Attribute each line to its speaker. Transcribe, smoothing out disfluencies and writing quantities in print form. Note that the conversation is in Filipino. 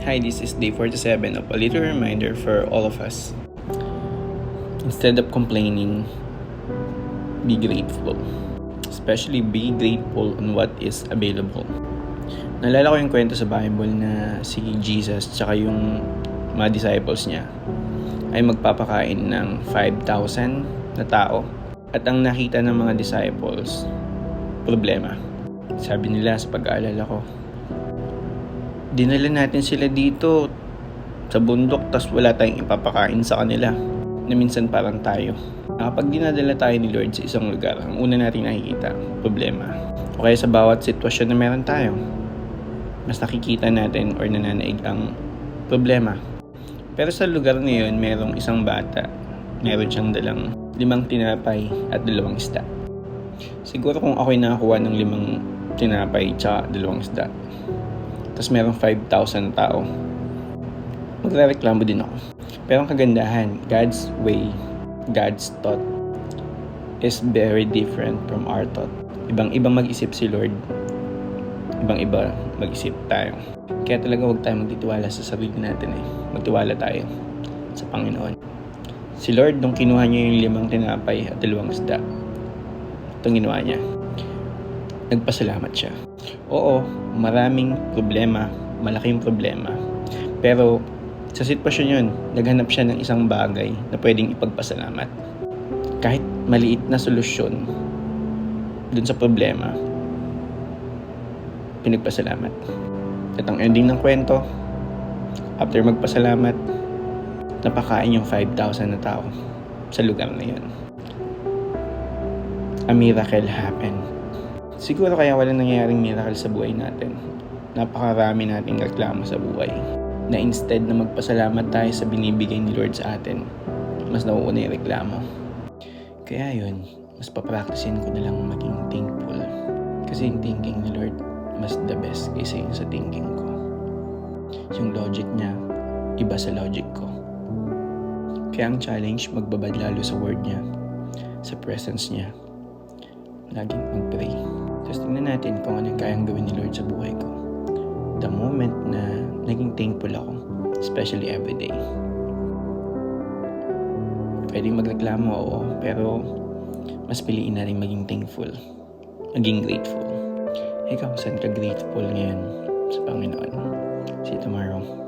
Speaker 1: Hi, this is day 47 of a little reminder for all of us. Instead of complaining, be grateful. Especially be grateful on what is available. Naalala ko yung kwento sa Bible na si Jesus tsaka yung mga disciples niya ay magpapakain ng 5,000 na tao. At ang nakita ng mga disciples, problema. Sabi nila sa pag-aalala ko, dinala natin sila dito sa bundok tas wala tayong ipapakain sa kanila, na minsan parang tayo. Kapag dinadala tayo ni Lord sa isang lugar, ang una natin nakikita, problema. O kaya sa bawat sitwasyon na meron tayo, mas nakikita natin or nananaig ang problema. Pero sa lugar na yun, merong isang bata, meron siyang dalang 5 tinapay at 2 isda. Siguro kung ako'y nakakuha ng 5 tinapay tsaka 2 isda, tapos merong 5,000 tao, magrereklamo din ako. Pero ang kagandahan, God's way, God's thought is very different from our thought. Ibang-ibang mag-isip si Lord, ibang-iba mag-isip tayo. Kaya talaga huwag tayo magtitiwala sa sarili natin Magtiwala tayo sa Panginoon. Si Lord, nung kinuha niya yung 5 tinapay at 2 isda, itong ginawa niya, nagpasalamat siya. Oo, maraming problema, malaking problema. Pero sa sitwasyon yun, naghanap siya ng isang bagay na pwedeng ipagpasalamat. Kahit maliit na solusyon dun sa problema, pinagpasalamat. At ang ending ng kwento, after magpasalamat, napakain yung 5,000 na tao sa lugar na yun. A miracle happened. Siguro kaya walang nangyayaring miracle sa buhay natin. Napakarami nating reklamo sa buhay. Na instead na magpasalamat tayo sa binibigay ni Lord sa atin, mas nauuna yung reklamo. Kaya yun, mas papracticein ko na lang maging thankful. Kasi yung thinking ni Lord, mas the best kaysa yung sa thinking ko. Yung logic niya, iba sa logic ko. Kaya ang challenge, magbabad lalo sa word niya, sa presence niya. Laging mag-pray. Tapos tingnan natin kung ano yung kayang gawin ni Lord sa buhay ko. The moment na naging thankful ako, especially everyday. Pwedeng magreklamo, oo, pero mas piliin na rin maging thankful, maging grateful. Ikaw, saan ka grateful ngayon sa Panginoon? See you tomorrow.